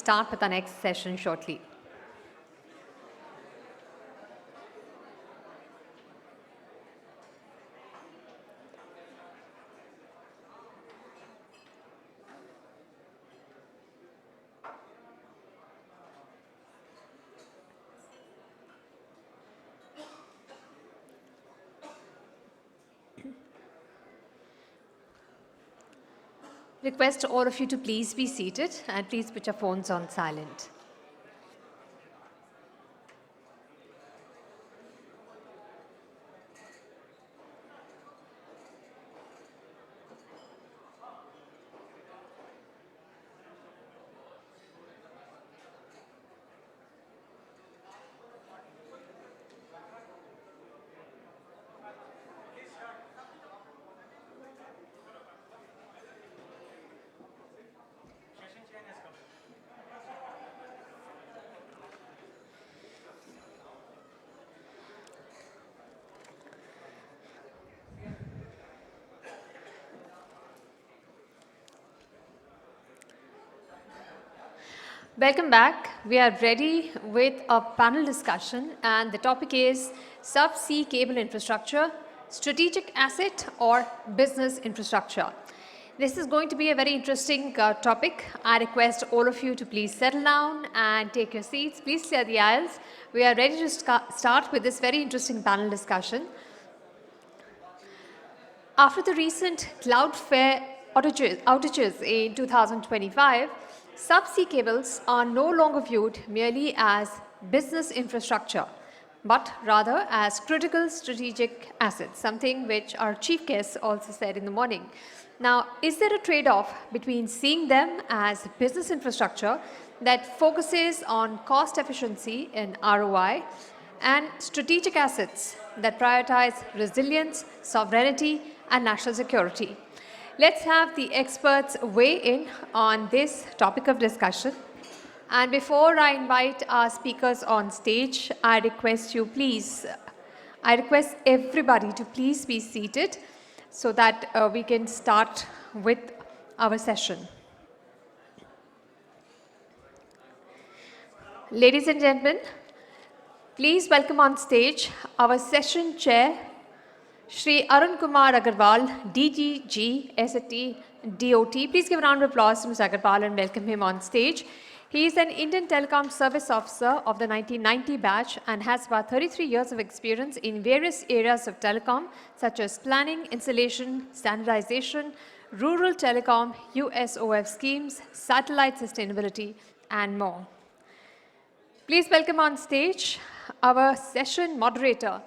start with our next session shortly. Request all of you to please be seated and please put your phones on silent. Welcome back. We are ready with a panel discussion, and the topic is subsea cable infrastructure, strategic asset or business infrastructure. This is going to be a very interesting topic. I request all of you to please settle down and take your seats. Please clear the aisles. We are ready to start with this very interesting panel discussion. After the recent Cloudflare outages in 2025, subsea cables are no longer viewed merely as business infrastructure, but rather as critical strategic assets, something which our chief guest also said in the morning. Now, is there a trade-off between seeing them as business infrastructure that focuses on cost efficiency and ROI, and strategic assets that prioritize resilience, sovereignty, and national security? Let's have the experts weigh in on this topic of discussion. And before I invite our speakers on stage, I request everybody to please be seated so that we can start with our session. Ladies and gentlemen, please welcome on stage our session chair, Shri Arun Kumar Agarwal, DGG, SAT, DOT. Please give a round of applause to Mr. Agarwal and welcome him on stage. He is an Indian Telecom Service Officer of the 1990 batch and has about 33 years of experience in various areas of telecom, such as planning, installation, standardization, rural telecom, USOF schemes, satellite sustainability, and more. Please welcome on stage our session moderator,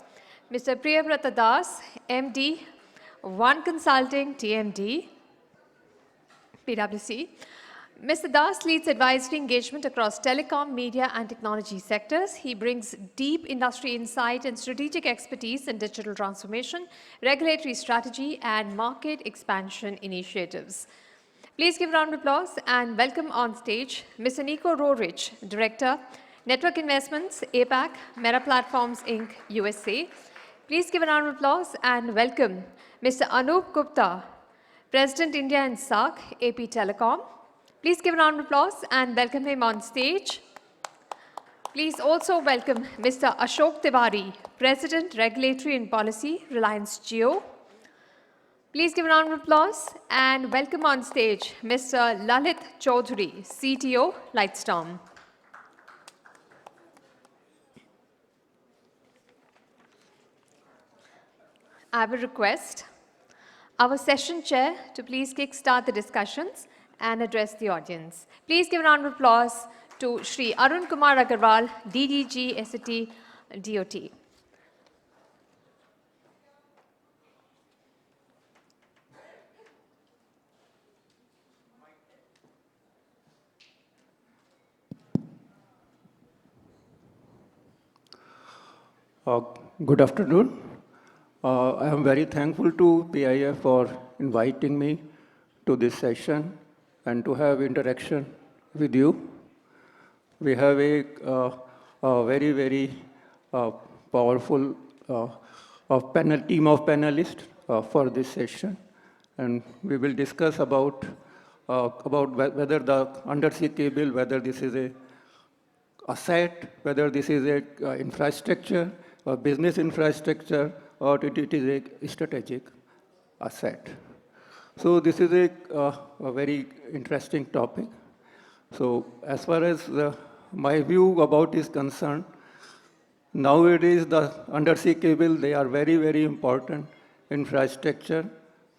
Mr. Priyabrata Das, MD, One Consulting, TMD, PwC. Mr. Das leads advisory engagement across telecom, media, and technology sectors. He brings deep industry insight and strategic expertise in digital transformation, regulatory strategy, and market expansion initiatives. Please give a round of applause and welcome on stage Mr. Nico Roerich, Director, Network Investments, APAC, Meta Platforms, Inc., USA. Please give a round of applause and welcome Mr. Anup Gupta, President, India and SAARC, AP Telecom. Please give a round of applause and welcome him on stage. Please also welcome Mr. Ashok Tiwari, President, Regulatory and Policy, Reliance Jio. Please give a round of applause and welcome on stage Mr. Lalit Chaudhary, CTO, Lightstorm. I will request our session chair to please kickstart the discussions and address the audience. Please give a round of applause to Shri Arun Kumar Agarwal, DDG, SAT, DOT. Good afternoon. I am very thankful to PIF for inviting me to this session and to have interaction with you. We have a very, very powerful team of panelists for this session, and we will discuss about about whether the undersea cable, whether this is a asset, whether this is a infrastructure, or business infrastructure, or it is a strategic asset. So this is a very interesting topic. So as far as my view about is concerned, nowadays the undersea cable, they are very, very important infrastructure.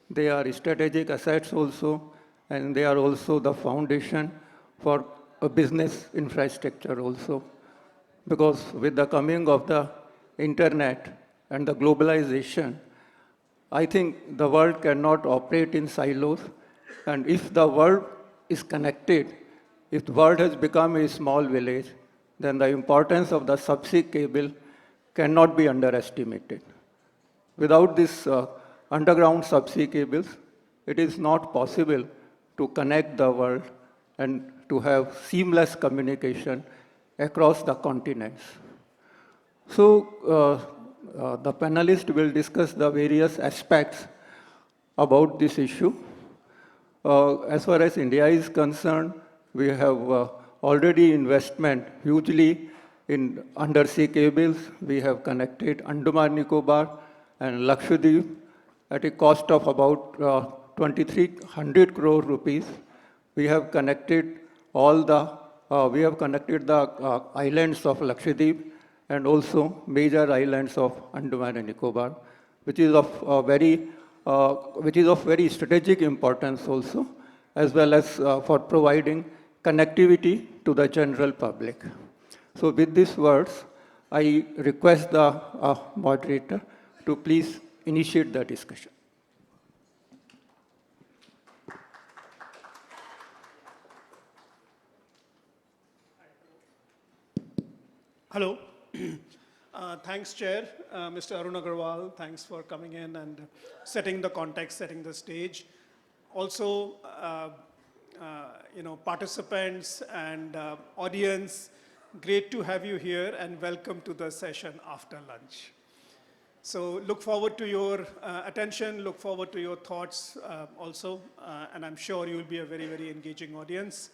They are strategic assets also, and they are also the foundation for a business infrastructure also. Because with the coming of the internet and the globalization, I think the world cannot operate in silos. And if the world is connected, if the world has become a small village, then the importance of the subsea cable cannot be underestimated. Without this underground subsea cables, it is not possible to connect the world and to have seamless communication across the continents. So the panelists will discuss the various aspects about this issue. As far as India is concerned, we have already investment hugely in undersea cables. We have connected Andaman Nicobar and Lakshadweep at a cost of about 2,300 crore rupees. We have connected the islands of Lakshadweep and also major islands of Andaman and Nicobar, which is of very strategic importance also, as well as for providing connectivity to the general public. So with these words, I request the moderator to please initiate the discussion. Hello. Thanks, Chair. Mr. Arun Agarwal, thanks for coming in and setting the context, setting the stage. Also, participants and audience, great to have you here and welcome to the session after lunch. So look forward to your attention, look forward to your thoughts also, and I'm sure you'll be a very, very engaging audience.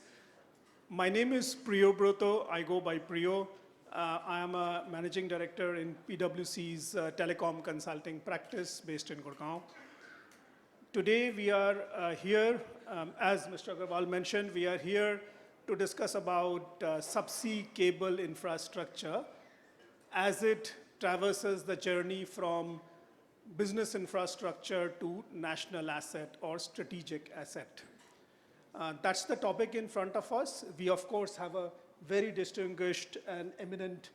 My name is Priyo Broto. I go by Priyo. I am a managing director in PwC's telecom consulting practice based in Gurgaon. Today we are here, as Mr. Agarwal mentioned, we are here to discuss about subsea cable infrastructure as it traverses the journey from business infrastructure to national asset or strategic asset. That's the topic in front of us. We, of course, have a very distinguished and eminent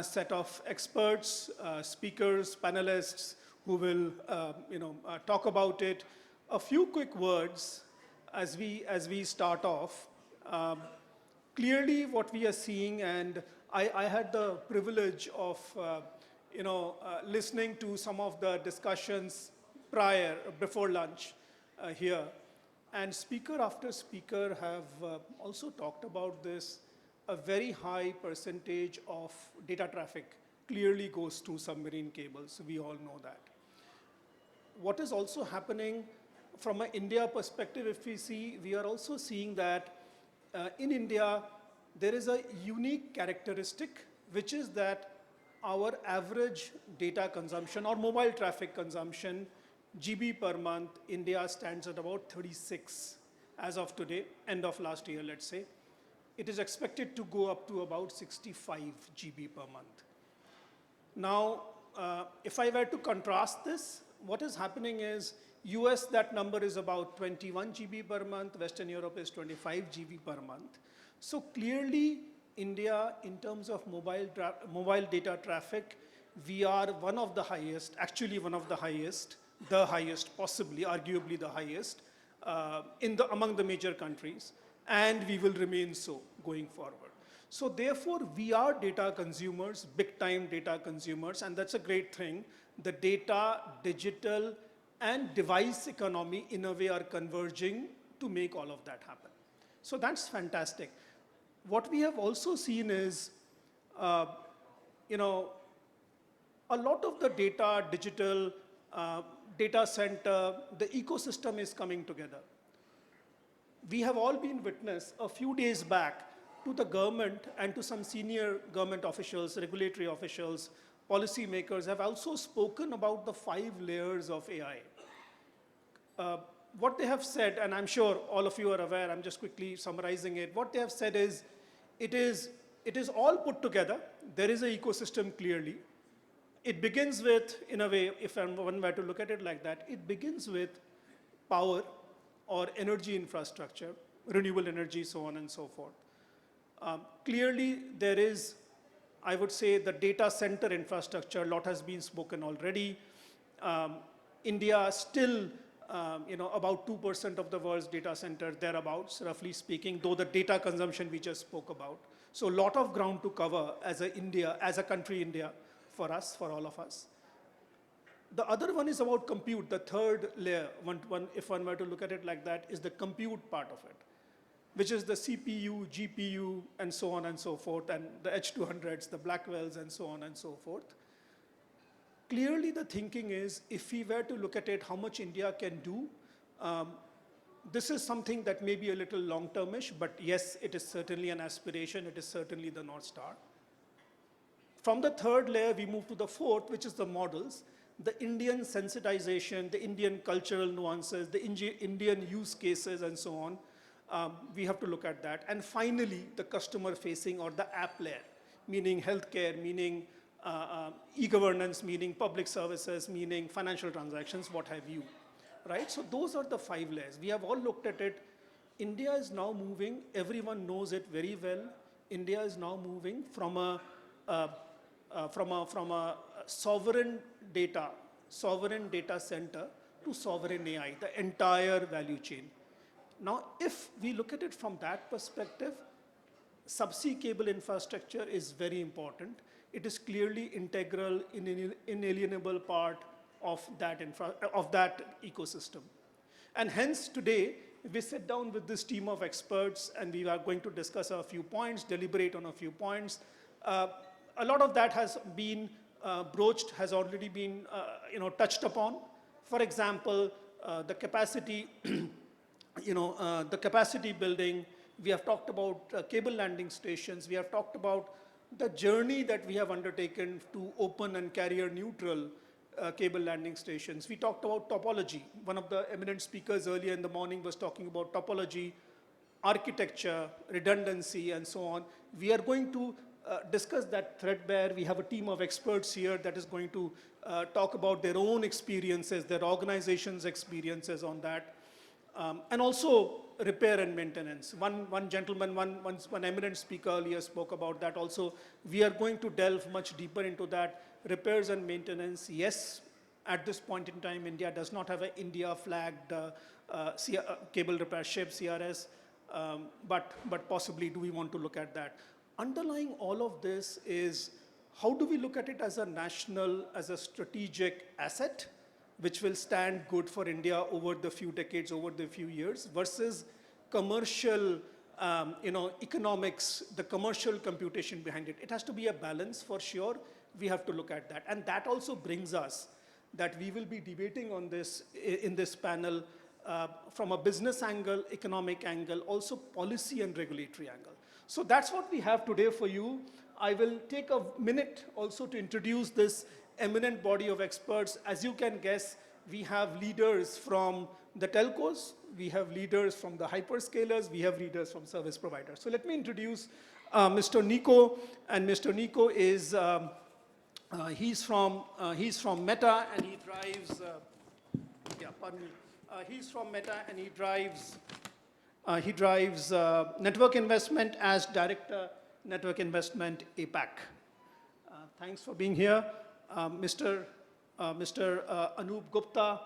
set of experts, speakers, panelists who will talk about it. A few quick words as we start off. Clearly what we are seeing, and I had the privilege of listening to some of the discussions before lunch here, and speaker after speaker have also talked about this. A very high percentage of data traffic clearly goes to submarine cables. We all know that. What is also happening from an India perspective, if we see, we are also seeing that in India, there is a unique characteristic, which is that our average data consumption or mobile traffic consumption, GB per month, India stands at about 36 as of today, end of last year, let's say. It is expected to go up to about 65 GB per month. Now, if I were to contrast this, what is happening is US, that number is about 21 GB per month, Western Europe is 25 GB per month. So clearly, India, in terms of mobile data traffic, we are one of the highest, actually one of the highest, possibly, arguably the highest, among the major countries. And we will remain so going forward. So therefore, we are data consumers, big time data consumers, and that's a great thing. The data, digital, and device economy in a way are converging to make all of that happen. So that's fantastic. What we have also seen is, a lot of the data, digital, data center, the ecosystem is coming together. we have all been witness a few days back to the government and to some senior government officials, regulatory officials, policymakers have also spoken about the 5 layers of AI. What they have said, and I'm sure all of you are aware, I'm just quickly summarizing it. What they have said is, it is all put together. There is an ecosystem clearly. It begins with, in a way, if one were to look at it like that, it begins with power or energy infrastructure, renewable energy, so on and so forth. Clearly, there is, I would say, the data center infrastructure. A lot has been spoken already. India still, about 2% of the world's data center, thereabouts, roughly speaking, though the data consumption we just spoke about. So a lot of ground to cover as a country India, for us, for all of us. The other one is about compute. The third layer, if one were to look at it like that, is the compute part of it, which is the CPU, GPU, and so on and so forth, and the H200s, the Blackwells, and so on and so forth. Clearly, the thinking is, if we were to look at it, how much India can do, this is something that may be a little long-termish, but yes, it is certainly an aspiration. It is certainly the North Star. From the third layer, we move to the fourth, which is the models, the Indian sensitization, the Indian cultural nuances, the Indian use cases, and so on. We have to look at that. And finally, the customer-facing or the app layer, meaning healthcare, meaning e-governance, meaning public services, meaning financial transactions, what have you, right? So those are the 5 layers. We have all looked at it. India is now moving, everyone knows it very well. India is now moving from a sovereign data center to sovereign AI, the entire value chain. Now, if we look at it from that perspective, subsea cable infrastructure is very important. It is clearly integral, inalienable part of that ecosystem. And hence today, we sit down with this team of experts and we are going to discuss a few points, deliberate on a few points. A lot of that has been broached, has already been touched upon. For example, the capacity, the capacity building. We have talked about cable landing stations. We have talked about the journey that we have undertaken to open and carrier neutral cable landing stations. We talked about topology. One of the eminent speakers earlier in the morning was talking about topology, architecture, redundancy, and so on. We are going to discuss that threadbare. We have a team of experts here that is going to talk about their own experiences, their organization's experiences on that. And also repair and maintenance. One gentleman, one eminent speaker earlier spoke about that also. We are going to delve much deeper into that. Repairs and maintenance, yes, at this point in time, India does not have an India-flagged cable repair ship, CRS, but possibly do we want to look at that? Underlying all of this is, how do we look at it as a national, as a strategic asset, which will stand good for India over the few decades, over the few years, versus commercial economics, the commercial computation behind it. It has to be a balance for sure. We have to look at that. And that also brings us that we will be debating on this in this panel from a business angle, economic angle, also policy and regulatory angle. So that's what we have today for you. I will take a minute also to introduce this eminent body of experts. As you can guess, we have leaders from the telcos, we have leaders from the hyperscalers, we have leaders from service providers. So let me introduce Mr. Nico, and Mr. Nico is, he's from Meta, and he drives, he's from Meta, and he drives network investment as Director, Network Investment, APAC. Thanks for being here. Mr. Anup Gupta,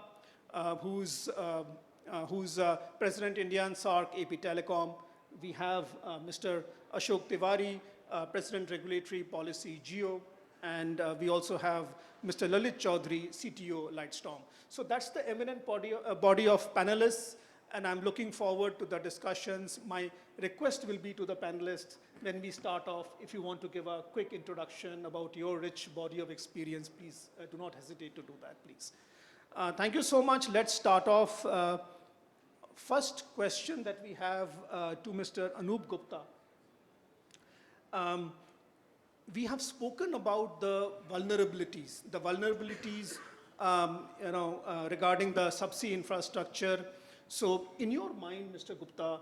who's President India and SAARC AP Telecom. We have Mr. Ashok Tiwari, President Regulatory Policy Jio, and we also have Mr. Lalit Chaudhary, CTO Lightstorm. So that's the eminent body of panelists, and I'm looking forward to the discussions. My request will be to the panelists, when we start off, if you want to give a quick introduction about your rich body of experience, please do not hesitate to do that, please. Thank you so much. Let's start off. First question that we have to Mr. Anup Gupta. We have spoken about the vulnerabilities, regarding the subsea infrastructure. So in your mind, Mr. Gupta,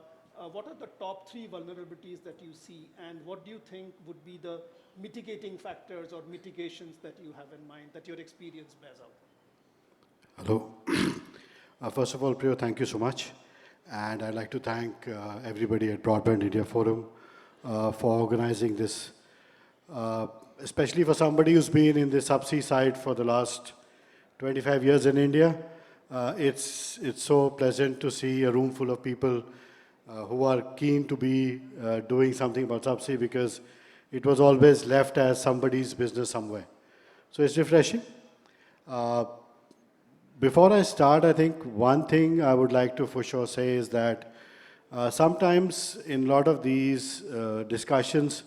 what are the top 3 vulnerabilities that you see, and what do you think would be the mitigating factors or mitigations that you have in mind, that your experience bears out? Hello. First of all, Priyo, thank you so much. And I'd like to thank everybody at Broadband India Forum for organizing this, especially for somebody who's been in the subsea side for the last 25 years in India. It's so pleasant to see a room full of people who are keen to be doing something about subsea, because it was always left as somebody's business somewhere. So it's refreshing. Before I start, I think one thing I would like to for sure say is that sometimes in a lot of these discussions,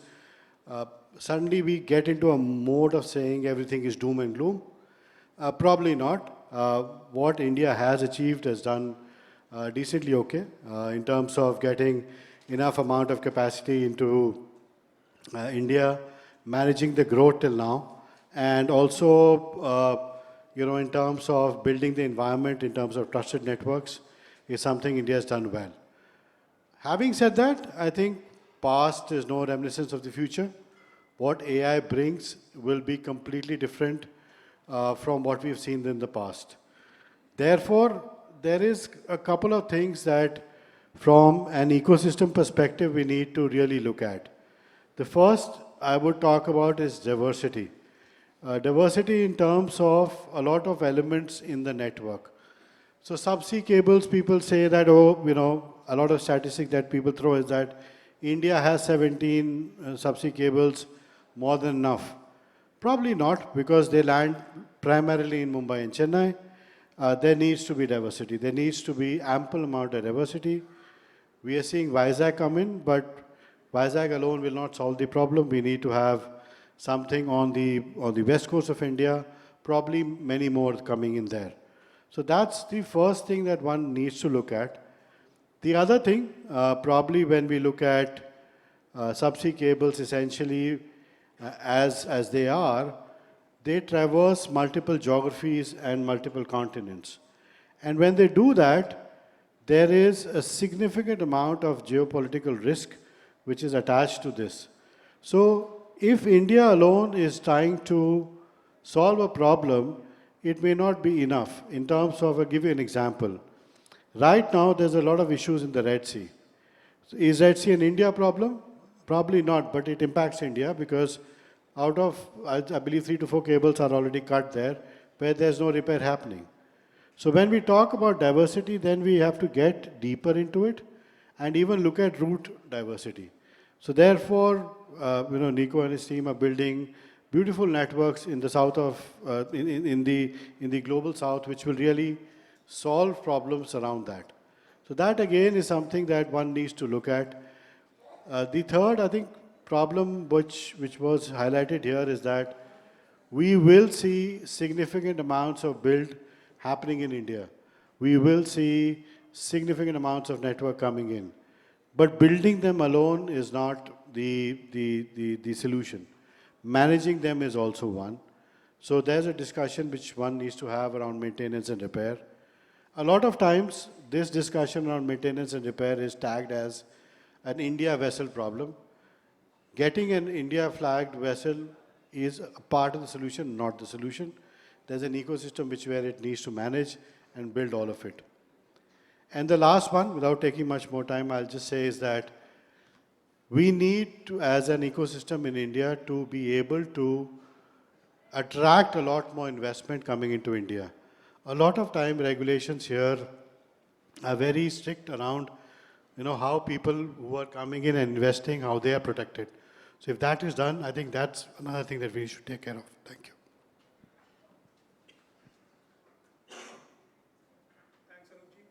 suddenly we get into a mode of saying everything is doom and gloom. Probably not. What India has achieved has done decently okay in terms of getting enough amount of capacity into India, managing the growth till now, and also in terms of building the environment, in terms of trusted networks, is something India has done well. Having said that, I think past is no reminiscence of the future. What AI brings will be completely different from what we've seen in the past. Therefore, there is a couple of things that from an ecosystem perspective we need to really look at. The first I would talk about is diversity. Diversity in terms of a lot of elements in the network. So subsea cables, people say that, a lot of statistics that people throw is that India has 17 subsea cables, more than enough. Probably not, because they land primarily in Mumbai and Chennai. There needs to be diversity. There needs to be ample amount of diversity. We are seeing Vizag come in, but Vizag alone will not solve the problem. We need to have something on the west coast of India, probably many more coming in there. So that's the first thing that one needs to look at. The other thing, probably when we look at subsea cables, essentially as they are, they traverse multiple geographies and multiple continents. And when they do that, there is a significant amount of geopolitical risk which is attached to this. So if India alone is trying to solve a problem, it may not be enough. In terms of, I'll give you an example. Right now, there's a lot of issues in the Red Sea. So is Red Sea an India problem? Probably not, but it impacts India because out of, I believe, 3 to 4 cables are already cut there, where there's no repair happening. So when we talk about diversity, then we have to get deeper into it and even look at route diversity. So therefore, Nico and his team are building beautiful networks in the south of, in the global south, which will really solve problems around that. So that again is something that one needs to look at. The third, I think, problem which was highlighted here is that we will see significant amounts of build happening in India. We will see significant amounts of network coming in. But building them alone is not the solution. Managing them is also one. So there's a discussion which one needs to have around maintenance and repair. A lot of times, this discussion around maintenance and repair is tagged as an India vessel problem. Getting an India flagged vessel is a part of the solution, not the solution. There's an ecosystem where it needs to manage and build all of it. And the last one, without taking much more time, I'll just say is that we need to, as an ecosystem in India, to be able to attract a lot more investment coming into India. A lot of time regulations here are very strict around how people who are coming in and investing, how they are protected. So if that is done, I think that's another thing that we should take care of. Thank you. Thanks, Anupji.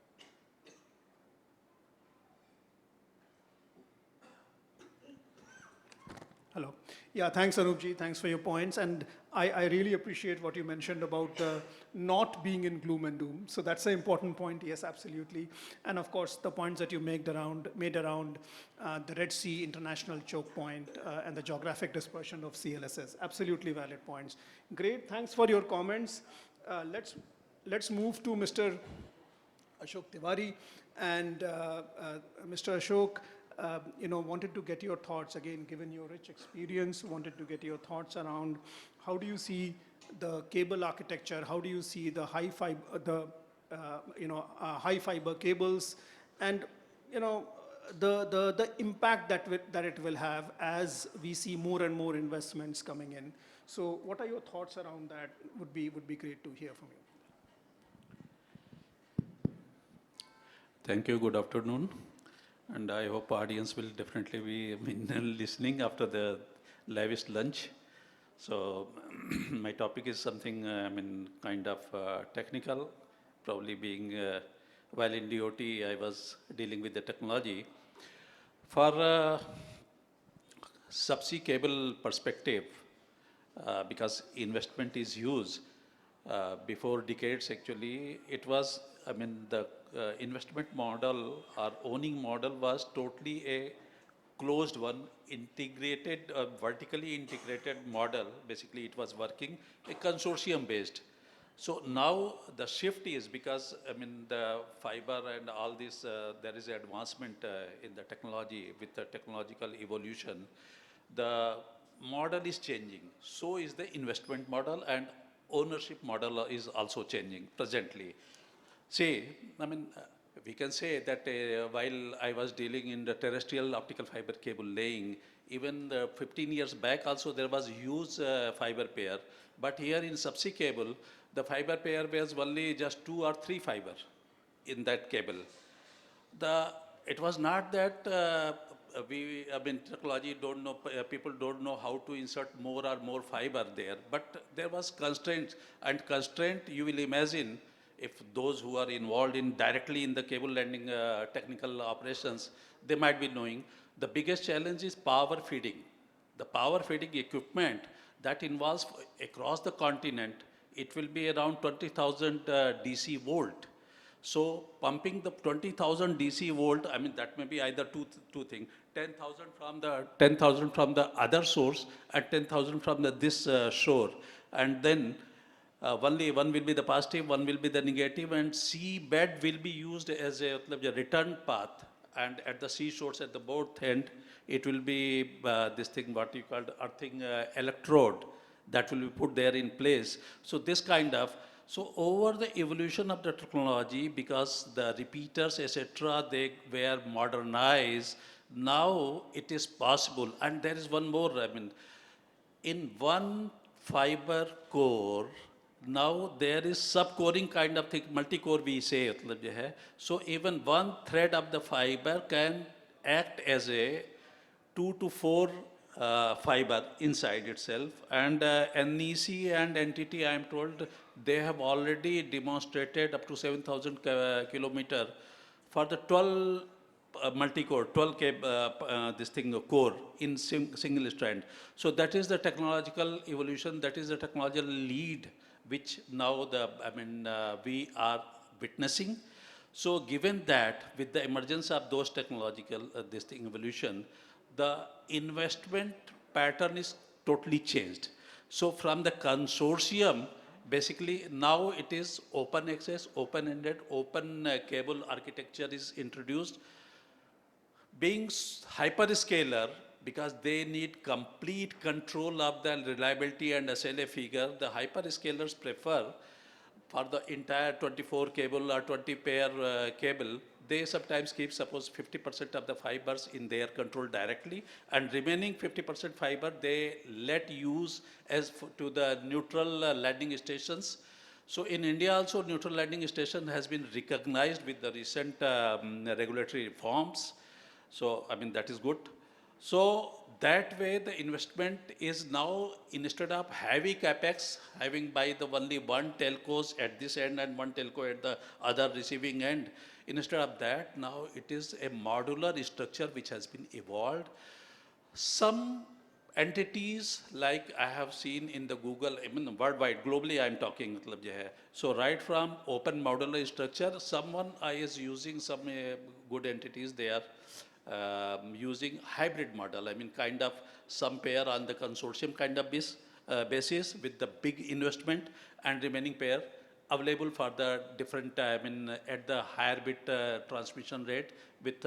Hello. Yeah, thanks, Anupji. Thanks for your points. And I really appreciate what you mentioned about not being in gloom and doom. So that's an important point. Yes, absolutely. And of course, the points that you made around the Red Sea International Choke Point and the geographic dispersion of CLSS. Absolutely valid points. Great. Thanks for your comments. Let's move to Mr. Ashok Tiwari. And Mr. Ashok, wanted to get your thoughts, again, given your rich experience, wanted to get your thoughts around how do you see the cable architecture, how do you see the high fiber cables, and the impact that it will have as we see more and more investments coming in. So what are your thoughts around that? Would be great to hear from you. Thank you. Good afternoon. And I hope audience will definitely be listening after the lavish lunch. So my topic is something, kind of technical, probably being, while in DOT, I was dealing with the technology. For subsea cable perspective, because investment is huge, before decades actually, it was, the investment model or owning model was totally a closed one, integrated, vertically integrated model. Basically, it was working a consortium based. So now the shift is because, the fiber and all this, there is advancement in the technology with the technological evolution. The model is changing. So is the investment model, and ownership model is also changing presently. See, we can say that while I was dealing in the terrestrial optical fiber cable laying, even 15 years back also there was huge fiber pair. But here in subsea cable, the fiber pair was only just 2 or 3 fiber in that cable. It was not that technology don't know, people don't know how to insert more or more fiber there, but there was constraints, and constraint you will imagine if those who are involved in directly in the cable landing technical operations, they might be knowing the biggest challenge is power feeding. The power feeding equipment that involves across the continent, it will be around 20,000 DC volt. So pumping the 20,000 DC volt, that may be either two things, 10,000 from the other source and 10,000 from this shore. And then only one will be the positive, one will be the negative, and seabed will be used as a return path. And at the seashores at the both end, it will be this thing, what you call earthing electrode that will be put there in place. So this kind of, so over the evolution of the technology, because the repeaters, etc., they were modernized, now it is possible. And there is one more, in one fiber core, now there is sub-coring kind of thing, multi-core we say. So even one thread of the fiber can act as a 2 to 4 fiber inside itself. And NEC and NTT, I am told, they have already demonstrated up to 7,000 kilometer for the 12 multi-core, 12 this thing core in single strand. So that is the technological evolution, that is the technological lead which now we are witnessing. So given that, with the emergence of those technological this thing evolution, the investment pattern is totally changed. So from the consortium, basically now it is open access, open-ended, open cable architecture is introduced. Being hyperscaler, because they need complete control of the reliability and SLA figure, the hyperscalers prefer for the entire 24 cable or 20 pair cable, they sometimes keep, suppose 50% of the fibers in their control directly, and remaining 50% fiber they let use as to the neutral landing stations. So in India also, neutral landing station has been recognized with the recent regulatory reforms. So, that is good. So that way the investment is now, instead of heavy capex, having by the only one telcos at this end and one telco at the other receiving end, instead of that, now it is a modular structure which has been evolved. Some entities like I have seen in the Google, I mean worldwide, globally I'm talking, matlab je hai. So right from open modular structure, someone is using some good entities, they are using hybrid model, I mean kind of some pair on the consortium kind of basis with the big investment and remaining pair available for the different, I mean at the higher bit transmission rate with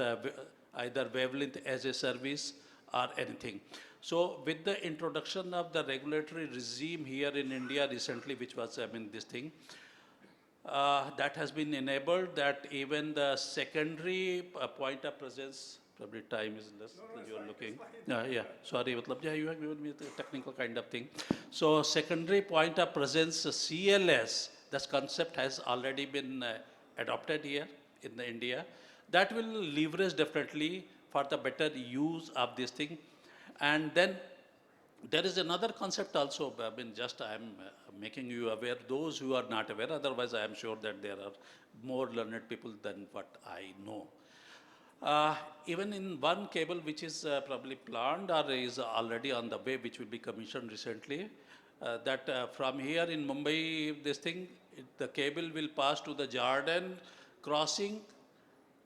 either wavelength as a service or anything. So with the introduction of the regulatory regime here in India recently, which was, I mean, this thing, that has been enabled that even the secondary point of presence, probably time is less than you are looking. Yeah, sorry, matlab, yeah, you have given me the technical kind of thing. So secondary point of presence, CLS, this concept has already been adopted here in the India. That will leverage definitely for the better use of this thing. And then there is another concept also, I mean, just I am making you aware, those who are not aware, otherwise I am sure that there are more learned people than what I know. Even in one cable which is probably planned or is already on the way, which will be commissioned recently, that from here in Mumbai, this thing, the cable will pass to the Jordan, crossing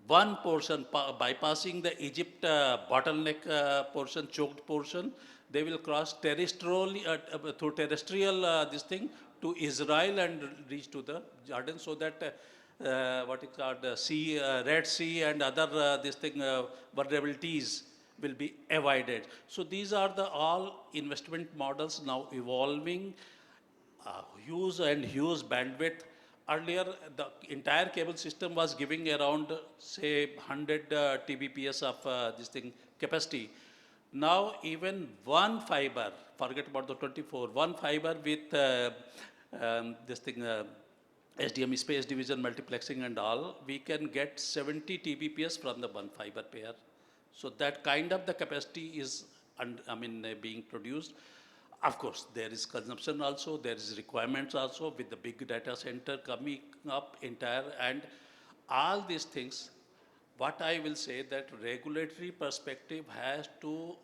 one portion, bypassing the Egypt bottleneck portion, choked portion, they will cross terrestrially, through terrestrial this thing to Israel and reach to the Jordan, so that what is called sea, Red Sea and other this thing vulnerabilities will be avoided. So these are the all investment models now evolving, huge bandwidth. Earlier, the entire cable system was giving around, say, 100 Tbps of this thing capacity. Now, even one fiber, forget about the 24, one fiber with this thing, SDM, space division multiplexing and all, we can get 70 Tbps from the one fiber pair. So that kind of the capacity is, being produced. Of course, there is consumption also, there is requirements also with the big data center coming up entire, and all these things, what I will say that regulatory perspective has to,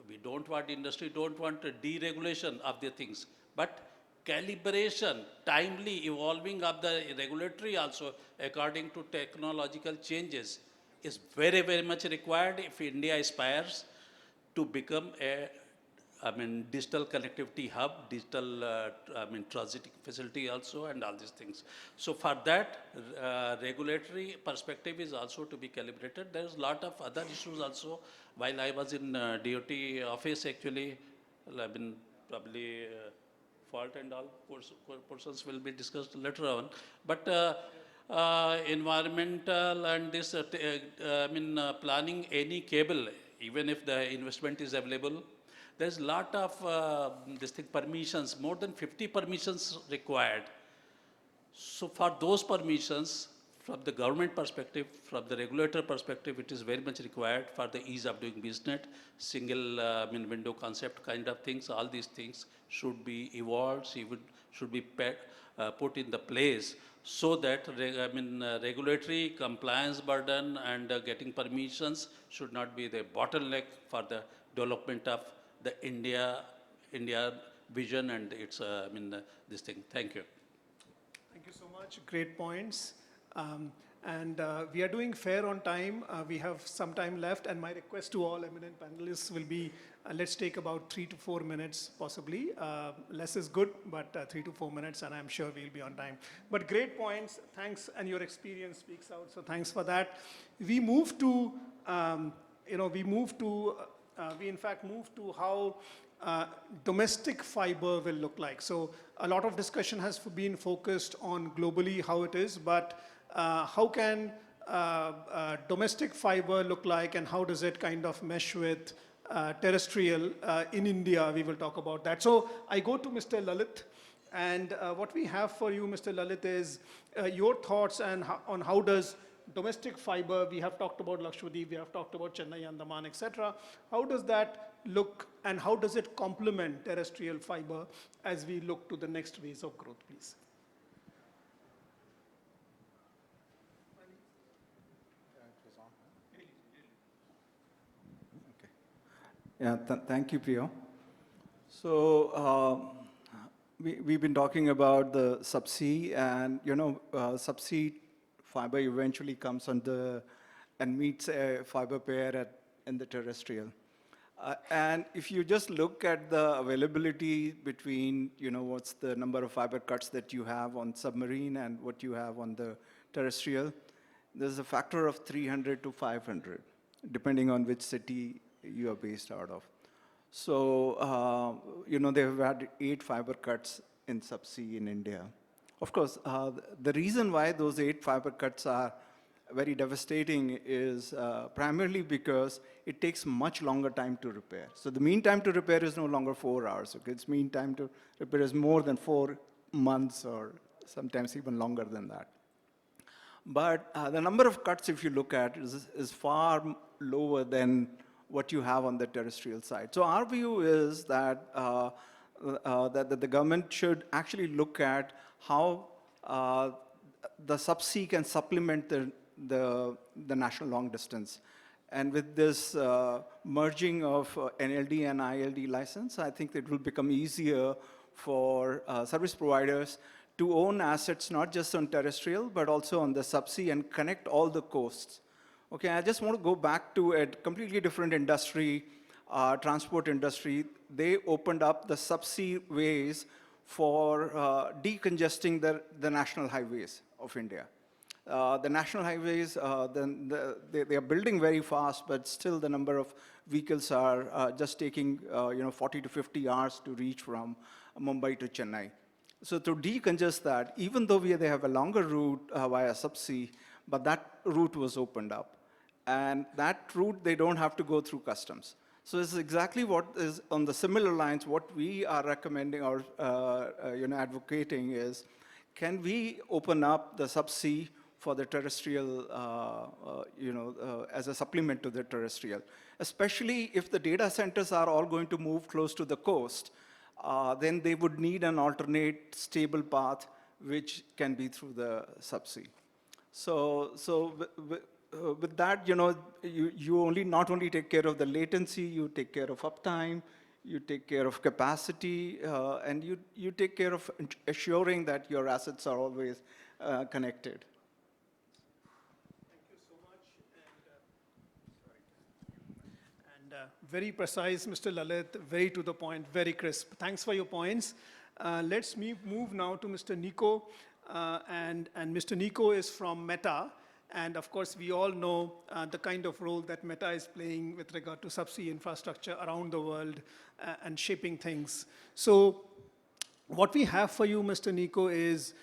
we don't want industry, don't want a deregulation of the things, but calibration, timely evolving of the regulatory also according to technological changes is very, very much required if India aspires to become a digital connectivity hub, digital, transit facility also, and all these things. So for that, regulatory perspective is also to be calibrated. There's a lot of other issues also. While I was in DOT office, actually, probably fault and all portions will be discussed later on. But environmental and this, planning any cable, even if the investment is available, there's a lot of this thing, permissions, more than 50 permissions required. So for those permissions, from the government perspective, from the regulator perspective, it is very much required for the ease of doing business, single window concept kind of things. All these things should be evolved, should be put in the place so that regulatory compliance burden and getting permissions should not be the bottleneck for the development of the India vision and its, this thing. Thank you. Thank you so much. Great points. We are doing fair on time. We have some time left, and my request to all eminent panelists will be, let's take about 3 to 4 minutes, possibly. Less is good, but 3 to 4 minutes, and I'm sure we'll be on time. But great points. Thanks, and your experience speaks out, so thanks for that. We move to, we in fact move to how domestic fiber will look like. So a lot of discussion has been focused on globally how it is, but how can domestic fiber look like, and how does it kind of mesh with terrestrial in India? We will talk about that. So I go to Mr. Lalit, and what we have for you, Mr. Lalit, is your thoughts and on how does domestic fiber, we have talked about Lakshadweep, we have talked about Chennai, Andaman, etc. How does that look, and how does it complement terrestrial fiber as we look to the next phase of growth, please? Yeah, thank you, Priyo. So we've been talking about the subsea, and subsea fiber eventually comes on the and meets a fiber pair in the terrestrial. And if you just look at the availability between, what's the number of fiber cuts that you have on submarine and what you have on the terrestrial, there's a factor of 300 to 500, depending on which city you are based out of. So, they've had 8 fiber cuts in subsea in India. Of course, the reason why those 8 fiber cuts are very devastating is primarily because it takes much longer time to repair. So the mean time to repair is no longer 4 hours. Okay? Its mean time to repair is more than 4 months or sometimes even longer than that. But the number of cuts, if you look at, is far lower than what you have on the terrestrial side. So our view is that, that the government should actually look at how the subsea can supplement the national long distance. And with this merging of NLD and ILD license, I think it will become easier for service providers to own assets, not just on terrestrial, but also on the subsea and connect all the coasts. Okay, I just want to go back to a completely different industry, transport industry. They opened up the subsea ways for decongesting the national highways of India. The national highways, they are building very fast, but still the number of vehicles are just taking 40 to 50 hours to reach from Mumbai to Chennai. So to decongest that, even though they have a longer route via subsea, but that route was opened up. And that route, they don't have to go through customs. So this is exactly what is on the similar lines, what we are recommending or advocating is, can we open up the subsea for the terrestrial, as a supplement to the terrestrial? Especially if the data centers are all going to move close to the coast, then they would need an alternate stable path, which can be through the subsea. So with that, you not only take care of the latency, you take care of uptime, you take care of capacity, and you take care of assuring that your assets are always connected. Very precise, Mr. Lalit, very to the point, very crisp. Thanks for your points. Let's move now to Mr. Nico. And Mr. Nico is from Meta. And of course, we all know the kind of role that Meta is playing with regard to subsea infrastructure around the world and shaping things. So what we have for you, Mr. Nico, is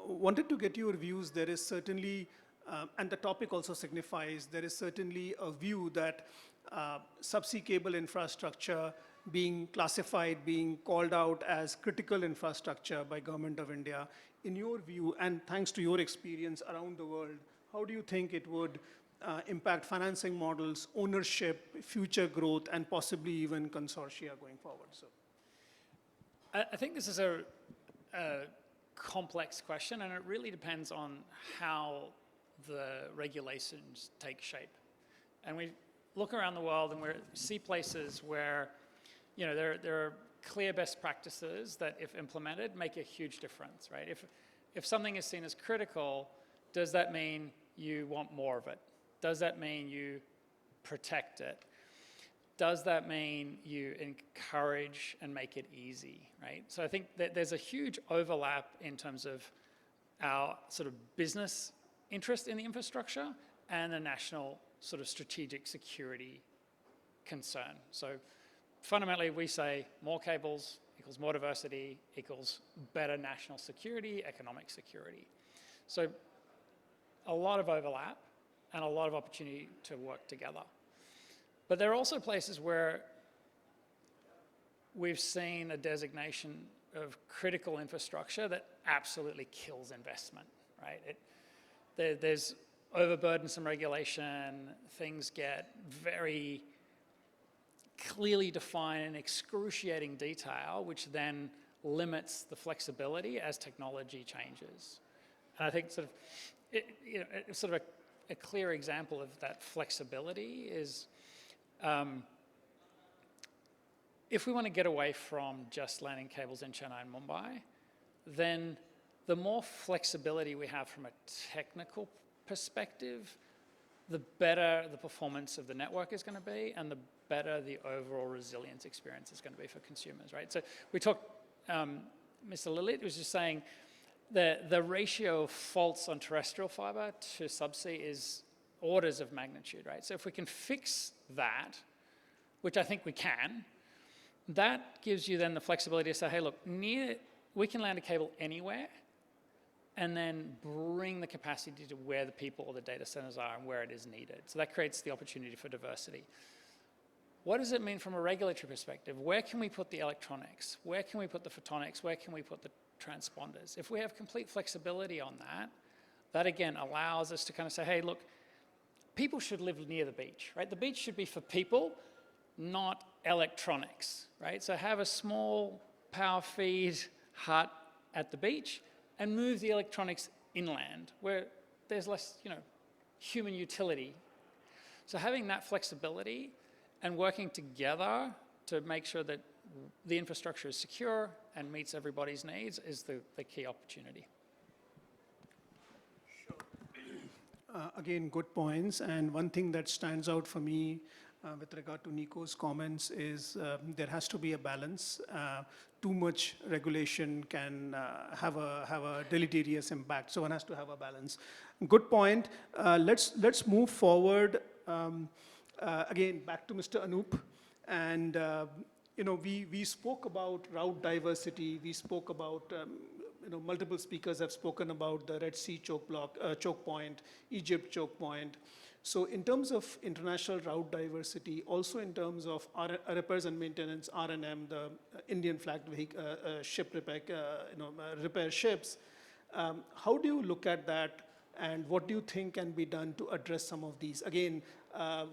wanted to get your views. There is certainly, and the topic also signifies, there is certainly a view that subsea cable infrastructure being classified, being called out as critical infrastructure by Government of India. In your view, and thanks to your experience around the world, how do you think it would impact financing models, ownership, future growth, and possibly even consortia going forward? So, I think this is a complex question, and it really depends on how the regulations take shape. And we look around the world and we see places where there are clear best practices that, if implemented, make a huge difference, right? If something is seen as critical, does that mean you want more of it? Does that mean you protect it? Does that mean you encourage and make it easy, right? So I think that there's a huge overlap in terms of our sort of business interest in the infrastructure and the national sort of strategic security concern. So fundamentally, we say more cables equals more diversity equals better national security, economic security. So a lot of overlap and a lot of opportunity to work together. But there are also places where we've seen a designation of critical infrastructure that absolutely kills investment, right? There's overburdensome regulation, things get very clearly defined in excruciating detail, which then limits the flexibility as technology changes. And I think a clear example of that flexibility is if we want to get away from just landing cables in Chennai and Mumbai, then the more flexibility we have from a technical perspective, the better the performance of the network is going to be, and the better the overall resilience experience is going to be for consumers, right? So we talked, Mr. Lalit was just saying the ratio of faults on terrestrial fiber to subsea is orders of magnitude, right? So if we can fix that, which I think we can, that gives you then the flexibility to say, hey, look, we can land a cable anywhere, and then bring the capacity to where the people or the data centers are and where it is needed. So that creates the opportunity for diversity. What does it mean from a regulatory perspective? Where can we put the electronics? Where can we put the photonics? Where can we put the transponders? If we have complete flexibility on that, that again allows us to kind of say, hey, look, people should live near the beach, right? The beach should be for people, not electronics, right? So have a small power feed hut at the beach, and move the electronics inland where there's less, human utility. So having that flexibility and working together to make sure that the infrastructure is secure and meets everybody's needs is the key opportunity. Again, good points. And one thing that stands out for me with regard to Nico's comments is there has to be a balance. Too much regulation can have a deleterious impact. So one has to have a balance. Good point. Let's move forward. Again, back to Mr. Anup. And we spoke about route diversity. We spoke about multiple speakers have spoken about the Red Sea choke point, Egypt choke point. So in terms of international route diversity, also in terms of repairs and maintenance, R&M, the Indian flagged ship repair, repair ships, how do you look at that, and what do you think can be done to address some of these? Again,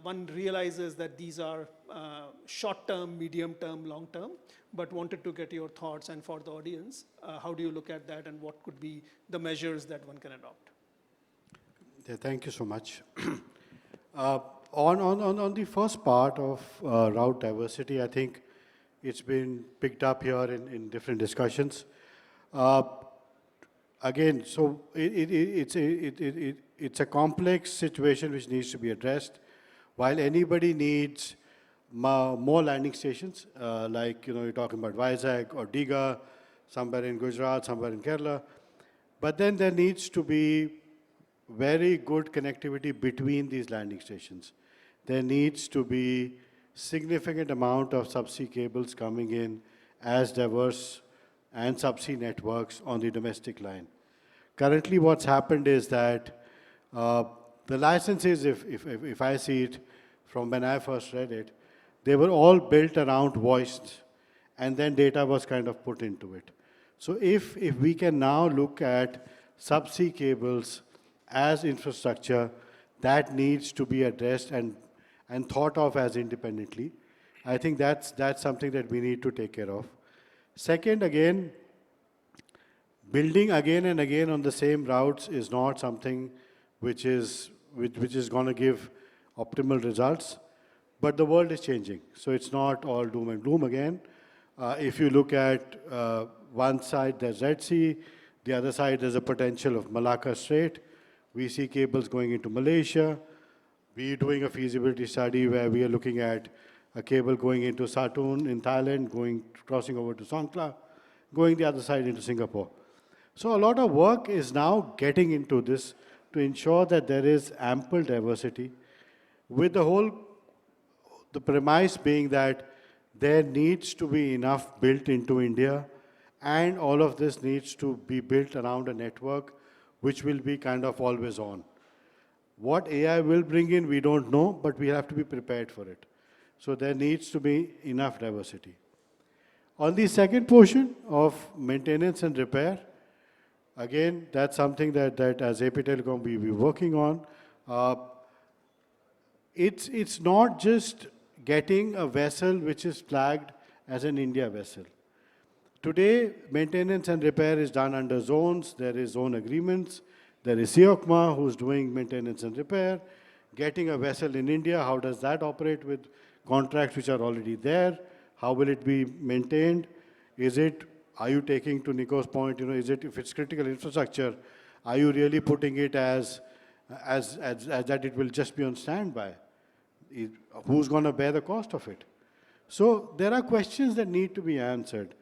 one realizes that these are short-term, medium-term, long-term, but wanted to get your thoughts, and for the audience, how do you look at that, and what could be the measures that one can adopt? Yeah, thank you so much. On the first part of route diversity, I think it's been picked up here in different discussions. Again, so it's a complex situation which needs to be addressed. While anybody needs more landing stations, like you're talking about Vizag or Diga, somewhere in Gujarat, somewhere in Kerala, but then there needs to be very good connectivity between these landing stations. There needs to be significant amount of subsea cables coming in as diverse and subsea networks on the domestic line. Currently what's happened is that the licenses, if I see it from when I first read it, they were all built around voice, and then data was kind of put into it. So if we can now look at subsea cables as infrastructure, that needs to be addressed and thought of as independently. I think that's something that we need to take care of. Second, again, building again and again on the same routes is not something which is going to give optimal results. But the world is changing, so it's not all doom and gloom again. If you look at one side, there's Red Sea, the other side, there's a potential of Malacca Strait. We see cables going into Malaysia. We're doing a feasibility study where we are looking at a cable going into Satun in Thailand, crossing over to Songkhla, going the other side into Singapore. So a lot of work is now getting into this to ensure that there is ample diversity, with the premise being that there needs to be enough built into India, and all of this needs to be built around a network which will be kind of always on. What AI will bring in, we don't know, but we have to be prepared for it. So there needs to be enough diversity. On the second portion of maintenance and repair, again, that's something that as AP Telecom we'll be working on. It's not just getting a vessel which is flagged as an India vessel. Today, maintenance and repair is done under zones. There is zone agreements. There is CIOCMA who's doing maintenance and repair. Getting a vessel in India, how does that operate with contracts which are already there? How will it be maintained? Are you taking, to Nico's point, if it's critical infrastructure, are you really putting it as that it will just be on standby? Who's going to bear the cost of it? So there are questions that need to be answered.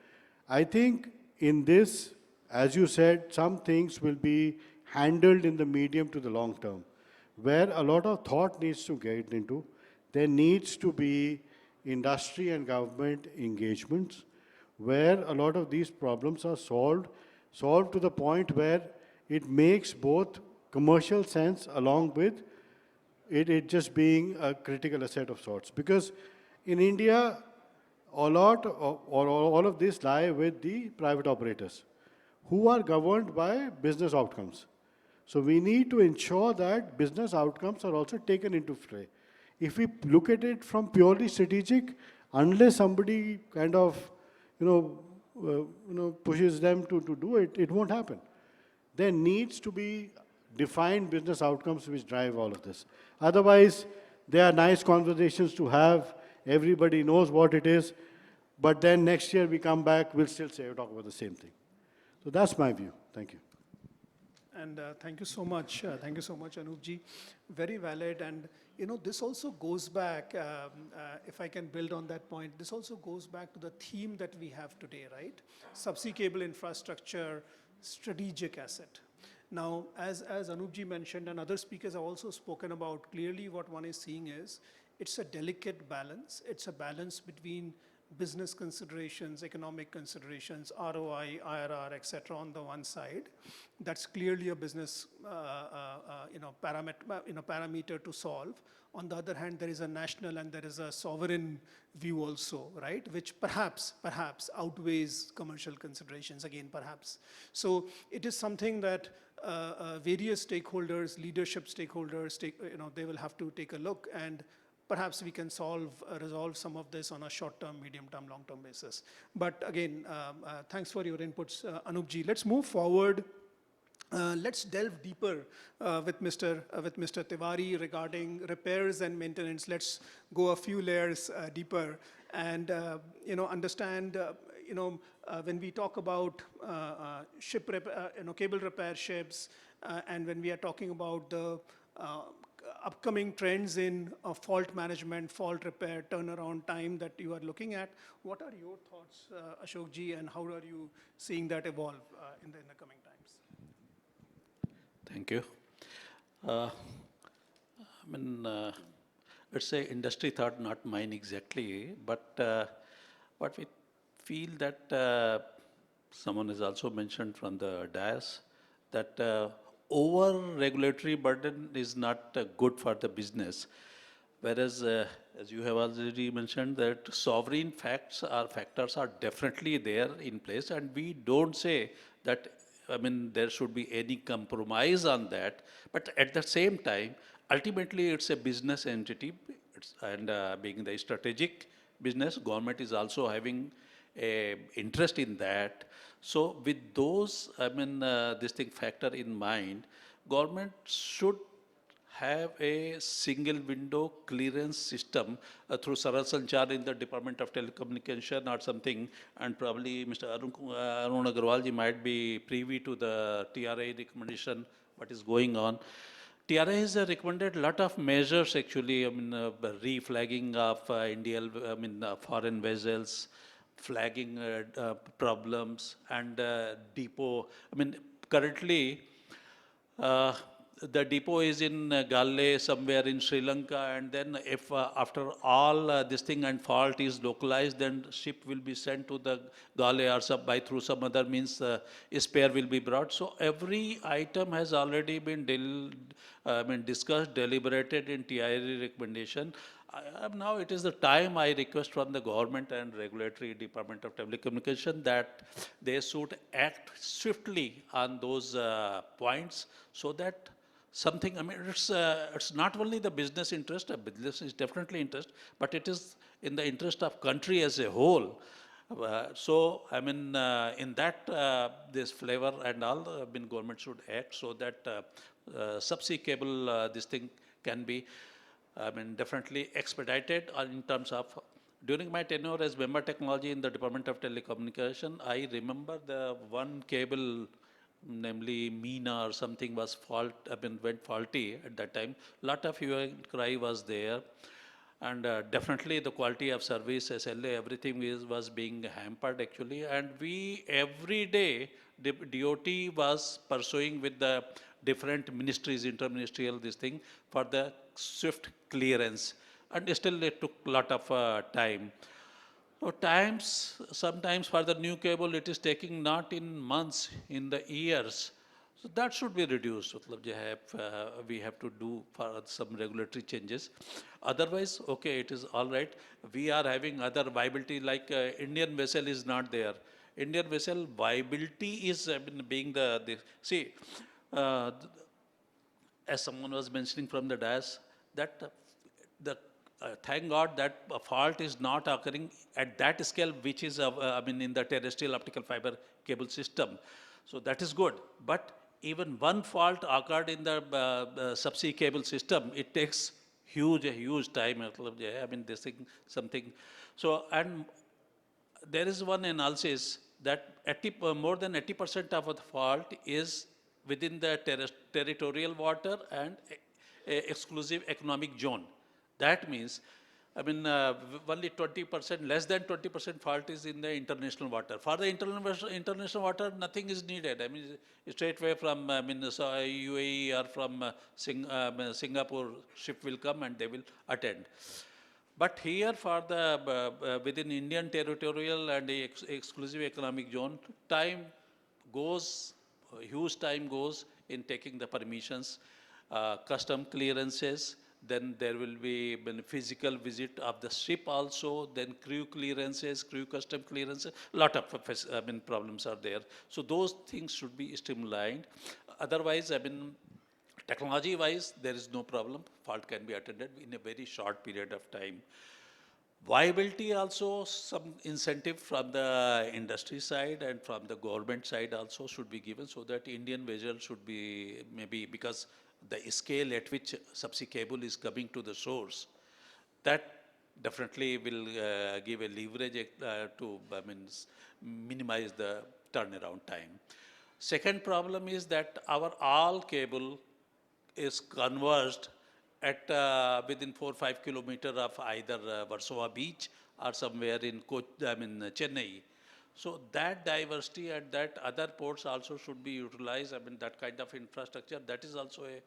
I think in this, as you said, some things will be handled in the medium to the long term, where a lot of thought needs to get into. There needs to be industry and government engagements where a lot of these problems are solved to the point where it makes both commercial sense along with it just being a critical asset of sorts. Because in India, all of this lie with the private operators who are governed by business outcomes. So we need to ensure that business outcomes are also taken into play. If we look at it from purely strategic, unless somebody kind of, pushes them to do it, it won't happen. There needs to be defined business outcomes which drive all of this. Otherwise, there are nice conversations to have. Everybody knows what it is. But then next year we come back, we'll still talk about the same thing. So that's my view. Thank you. And thank you so much. Thank you so much, Anoopji. Very valid. And, this also goes back, if I can build on that point, this also goes back to the theme that we have today, right? Subsea cable infrastructure, strategic asset. Now, as Anoopji mentioned, and other speakers have also spoken about, clearly what one is seeing is, it's a delicate balance. It's a balance between business considerations, economic considerations, ROI, IRR, et cetera, on the one side. That's clearly a business parameter to solve. On the other hand, there is a national and there is a sovereign view also, right? Which perhaps outweighs commercial considerations, again, perhaps. So it is something that various stakeholders, leadership stakeholders, they will have to take a look, and perhaps we can resolve some of this on a short-term, medium-term, long-term basis. But again, thanks for your inputs, Anoopji. Let's move forward. Let's delve deeper with Mr. Tiwari regarding repairs and maintenance. Let's go a few layers deeper and understand. When we talk about cable repair ships, and when we are talking about the upcoming trends in fault management, fault repair, turnaround time that you are looking at, what are your thoughts, Ashokji, and how are you seeing that evolve in the coming times? Thank you. It's a industry thought, not mine exactly, but what we feel that someone has also mentioned from the dais, that over-regulatory burden is not good for the business. Whereas, as you have already mentioned, that sovereign factors are definitely there in place, and we don't say that, there should be any compromise on that. But at the same time, ultimately, it's a business entity, and being the strategic business, government is also having a interest in that. So with those, this thing factor in mind, government should have a single window clearance system through Saral Sanchar in the Department of Telecommunication or something, and probably Mr. Arun Agarwalji might be privy to the TRA recommendation, what is going on. TRA has recommended a lot of measures actually, reflagging of foreign vessels, flagging problems, and depot. Currently, the depot is in Galle, somewhere in Sri Lanka, and then if after all this thing and fault is localized, then ship will be sent to the Galle or through some other means, spare will be brought. So every item has already been discussed, deliberated in TIR recommendation. Now it is the time I request from the government and regulatory Department of Telecommunication that they should act swiftly on those points, so that something, it's not only the business interest, business is definitely interest, but it is in the interest of country as a whole. In that, this flavor and all, government should act so that subsea cable, this thing can be, definitely expedited in terms of During my tenure as member technology in the Department of Telecommunication, I remember the one cable, namely MENA or something, went faulty at that time. Lot of hue and cry was there. And definitely the quality of service, SLA, everything was being hampered actually. And we every day, the DOT was pursuing with the different ministries, interministerial this thing, for the swift clearance. And still it took a lot of time. So sometimes for the new cable, it is taking not in months, in the years. So that should be reduced. मतलब जो है, we have to do for some regulatory changes. Otherwise, okay, it is all right. We are having other viability, like Indian vessel is not there. Indian vessel viability is being see, uh, as someone was mentioning from the dais, that thank God that a fault is not occurring at that scale, which is, in the terrestrial optical fiber cable system. So that is good. But even one fault occurred in the subsea cable system, it takes huge time. This thing, something. So, and there is one analysis that more than 80% of the fault is within the territorial water and exclusive economic zone. That means, only 20%, less than 20% fault is in the international water. For the international water, nothing is needed. Straight away from UAE or from Singapore, ship will come and they will attend. But here for the within Indian territorial and the exclusive economic zone, time goes, huge time goes in taking the permissions, custom clearances, then there will be physical visit of the ship also, then crew clearances, crew custom clearances, lot of problems are there. So those things should be streamlined. Otherwise, technology-wise, there is no problem. Fault can be attended in a very short period of time. Viability also, some incentive from the industry side and from the government side also should be given, so that Indian vessel should be, maybe because the scale at which subsea cable is coming to the source, that definitely will give a leverage to minimize the turnaround time. Second problem is that our all cable is converged at within 4 or 5 kilometers of either Warsaw Beach or somewhere in Chennai. So that diversity at that other ports also should be utilized. That kind of infrastructure, that is also a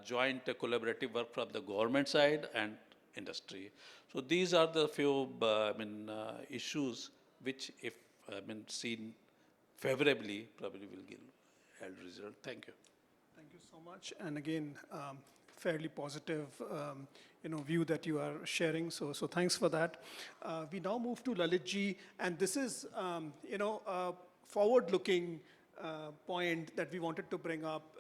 joint collaborative work from the government side and industry. So these are the few issues which, if seen favorably, probably will give held result. Thank you. Thank you so much. And again, fairly positive, view that you are sharing. So thanks for that. We now move to Lalit ji, and this is, a forward-looking point that we wanted to bring up,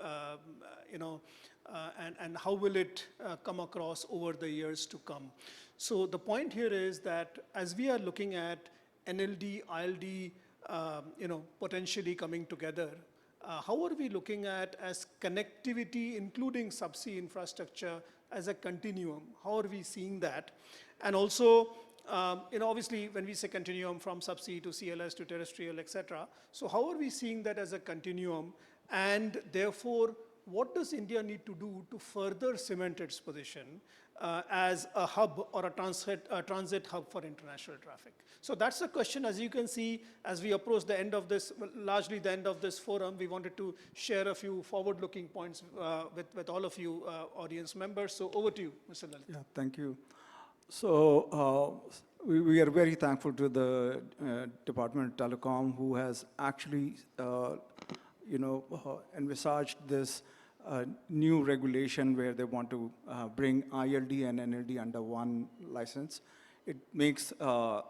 and how will it come across over the years to come. So the point here is that as we are looking at NLD, ILD, potentially coming together, how are we looking at as connectivity, including subsea infrastructure, as a continuum? How are we seeing that? And also, obviously, when we say continuum from subsea to CLS to terrestrial, etc., so how are we seeing that as a continuum? And therefore, what does India need to do to further cement its position as a hub or a transit hub for international traffic? So that's the question. As you can see, as we approach the end of this, largely the end of this forum, we wanted to share a few forward-looking points with all of you audience members. So over to you, Mr. Lalit. Yeah, thank you. So we are very thankful to the Department of Telecom, who has actually, envisaged this new regulation where they want to bring ILD and NLD under one license. It makes a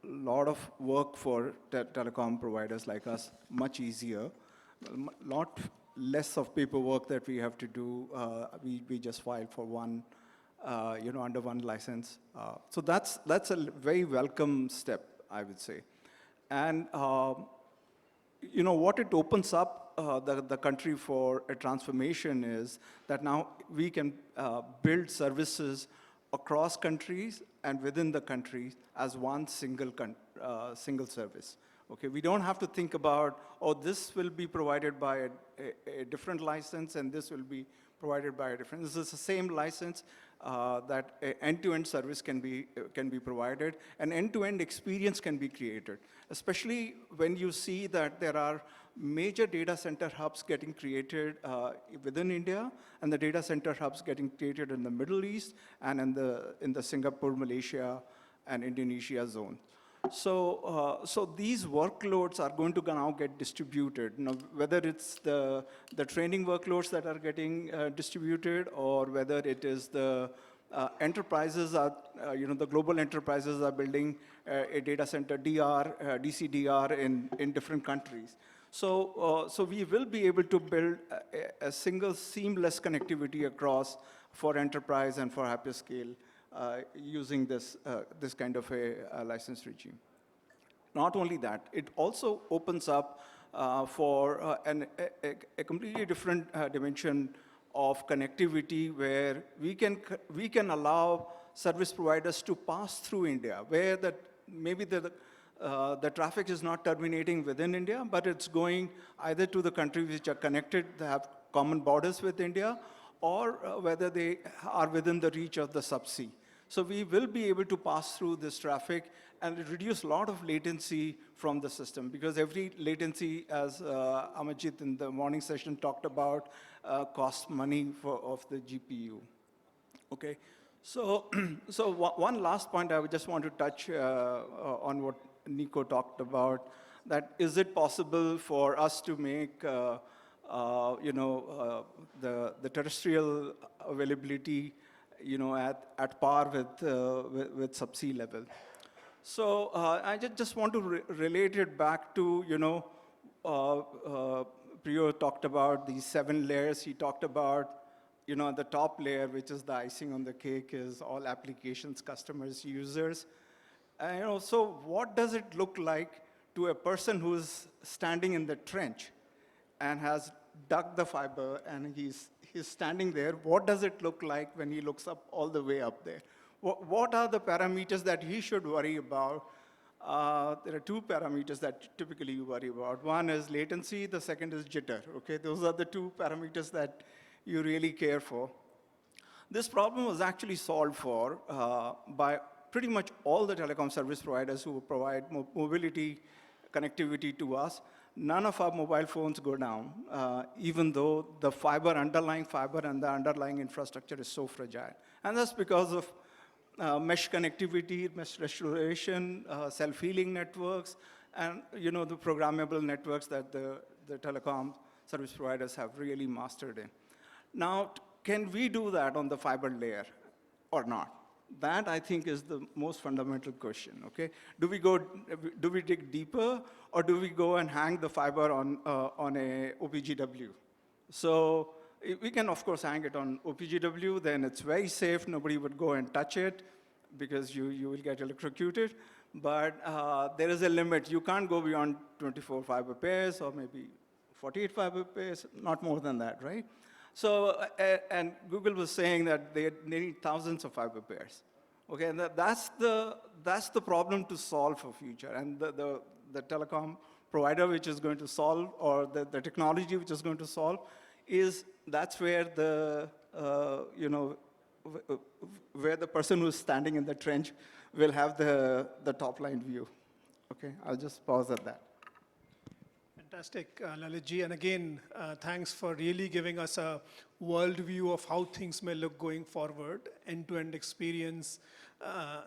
lot of work for telecom providers like us much easier. A lot less of paperwork that we have to do. We just file for one, under one license. So that's a very welcome step, I would say. And what it opens up the country for a transformation is that now we can build services across countries and within the countries as one single service. Okay, we don't have to think about, oh, this will be provided by a different license and this will be provided by a different. This is the same license that end-to-end service can be provided, and end-to-end experience can be created, especially when you see that there are major data center hubs getting created within India, and the data center hubs getting created in the Middle East and in the Singapore, Malaysia, and Indonesia zone. So these workloads are going to now get distributed. Now, whether it's the training workloads that are getting distributed, or whether it is the enterprises are, the global enterprises are building a data center DCDR in different countries. So we will be able to build a single seamless connectivity across for enterprise and for hyperscale using this kind of a license regime. Not only that, it also opens up for a completely different dimension of connectivity, where we can allow service providers to pass through India, where maybe the traffic is not terminating within India, but it's going either to the countries which are connected, that have common borders with India, or whether they are within the reach of the subsea. So we will be able to pass through this traffic and reduce a lot of latency from the system, because every latency, as Amarjit in the morning session talked about, costs money of the GPU. Okay, so one last point I would just want to touch on what Nico talked about, that is it possible for us to make the terrestrial availability at par with subsea level. So I just want to relate it back to, Priyo talked about these 7 layers. He talked about, the top layer, which is the icing on the cake, is all applications, customers, users. So what does it look like to a person who's standing in the trench and has dug the fiber and he's standing there? What does it look like when he looks up all the way up there? What are the parameters that he should worry about? There are 2 parameters that typically you worry about. One is latency, the second is jitter. Okay, those are the 2 parameters that you really care for. This problem was actually solved for by pretty much all the telecom service providers who provide mobility connectivity to us. None of our mobile phones go down, even though the underlying fiber and the underlying infrastructure is so fragile. And that's because of mesh connectivity, mesh restoration, self-healing networks, and the programmable networks that the telecom service providers have really mastered in. Now, can we do that on the fiber layer or not? That, I think, is the most fundamental question, okay? Do we dig deeper, or do we go and hang the fiber on a OPGW? So we can, of course, hang it on OPGW, then it's very safe, nobody would go and touch it, because you will get electrocuted. But there is a limit. You can't go beyond 24 fiber pairs, or maybe 48 fiber pairs, not more than that, right? So, and Google was saying that they need thousands of fiber pairs. Okay, and that's the problem to solve for future. And the telecom provider which is going to solve, or the technology which is going to solve, that's where where the person who's standing in the trench will have the top line view. Okay, I'll just pause at that. Fantastic, Lalitji. And again, thanks for really giving us a worldview of how things may look going forward, end-to-end experience,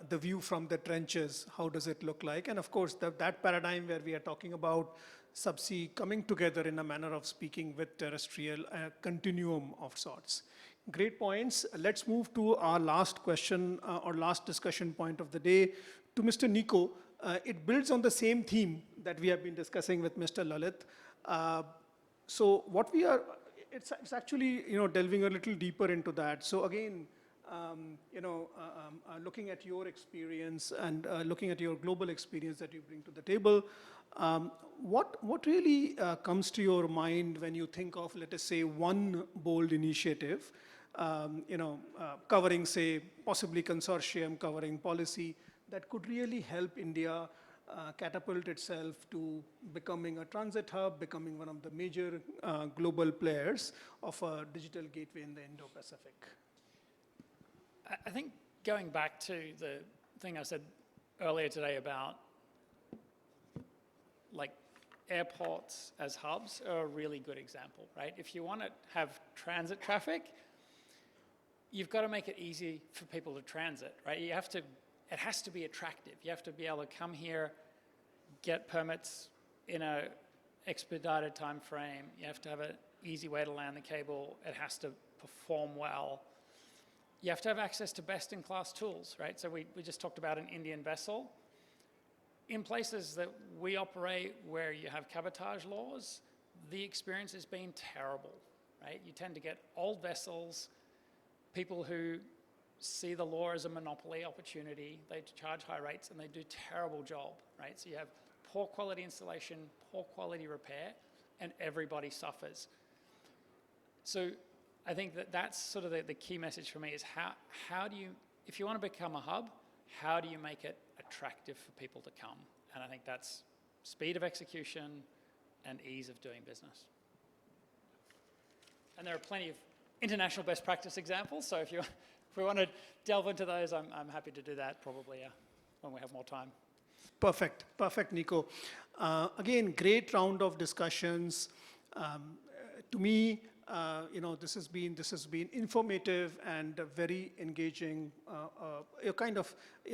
the view from the trenches, how does it look like? And of course, that paradigm where we are talking about subsea coming together in a manner of speaking with terrestrial, continuum of sorts. Great points. Let's move to our last question or last discussion point of the day to Mr. Nico. It builds on the same theme that we have been discussing with Mr. Lalit. So what we are, it's actually, delving a little deeper into that. So again, looking at your experience and looking at your global experience that you bring to the table, what really comes to your mind when you think of, let us say, one bold initiative covering, say, possibly consortium, covering policy that could really help India catapult itself to becoming a transit hub, becoming one of the major global players of a digital gateway in the Indo-Pacific. I think going back to the thing I said earlier today about like airports as hubs are a really good example, right? If you want to have transit traffic, you've got to make it easy for people to transit, right? It has to be attractive. You have to be able to come here, get permits in a expedited time frame. You have to have an easy way to land the cable. It has to perform well. You have to have access to best-in-class tools, right? So we just talked about an Indian vessel. In places that we operate where you have cabotage laws, the experience has been terrible, right? You tend to get old vessels, people who see the law as a monopoly opportunity, they charge high rates and they do a terrible job, right? So you have poor quality installation, poor quality repair, and everybody suffers. So I think that's sort of the key message for me is how do you, if you want to become a hub, how do you make it attractive for people to come? And I think that's speed of execution and ease of doing business. And there are plenty of international best practice examples, so if we want to delve into those, I'm happy to do that probably when we have more time. Perfect, Nico. Again, great round of discussions. To me, this has been informative and very engaging.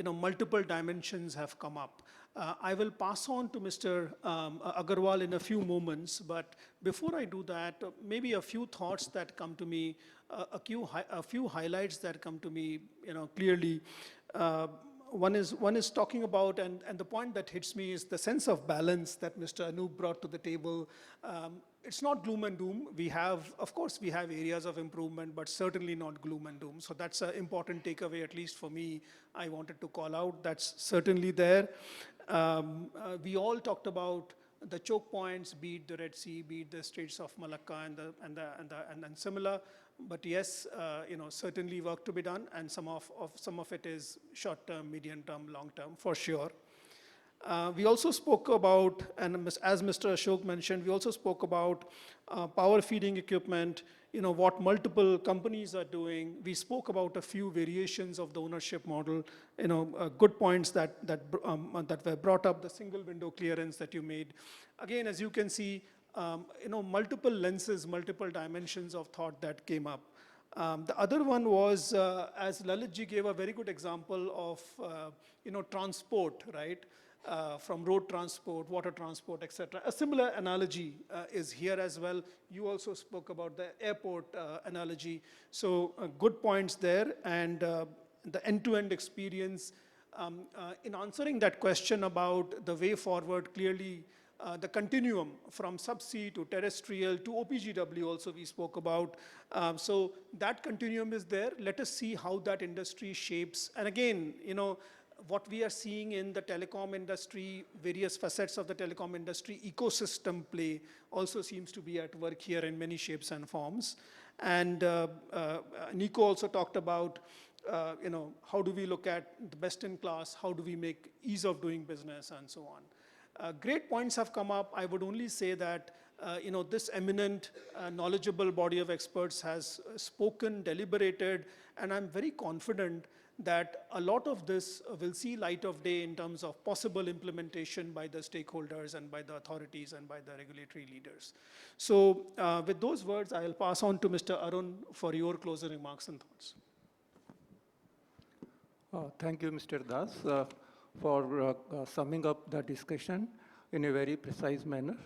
Multiple dimensions have come up. I will pass on to Mr. Agarwal in a few moments, but before I do that, maybe a few thoughts that come to me, a few highlights that come to me, clearly. One is talking about, and the point that hits me is the sense of balance that Mr. Anup brought to the table. It's not gloom and doom. Of course, we have areas of improvement, but certainly not gloom and doom. So that's an important takeaway, at least for me, I wanted to call out. That's certainly there. We all talked about the choke points, be it the Red Sea, be it the Straits of Malacca and similar. But yes, certainly work to be done, and some of it is short-term, medium-term, long-term, for sure. We also spoke about, and as Mr. Ashok mentioned, we also spoke about power feeding equipment, what multiple companies are doing. We spoke about a few variations of the ownership model, good points that were brought up, the single window clearance that you made. Again, as you can see, multiple lenses, multiple dimensions of thought that came up. The other one was, as Lalitji gave a very good example of, transport, right? From road transport, water transport, etc. A similar analogy is here as well. You also spoke about the airport analogy. So good points there, and the end-to-end experience. In answering that question about the way forward, clearly the continuum from subsea to terrestrial to OPGW also we spoke about. So that continuum is there. Let us see how that industry shapes. And again, what we are seeing in the telecom industry, various facets of the telecom industry, ecosystem play also seems to be at work here in many shapes and forms. And Nico also talked about, how do we look at the best in class, how do we make ease of doing business, and so on. Great points have come up. I would only say that this eminent, knowledgeable body of experts has spoken, deliberated, and I'm very confident that a lot of this will see light of day in terms of possible implementation by the stakeholders and by the authorities and by the regulatory leaders. So with those words, I'll pass on to Mr. Arun for your closing remarks and thoughts. Thank you, Mr. Das, for summing up the discussion in a very precise manner.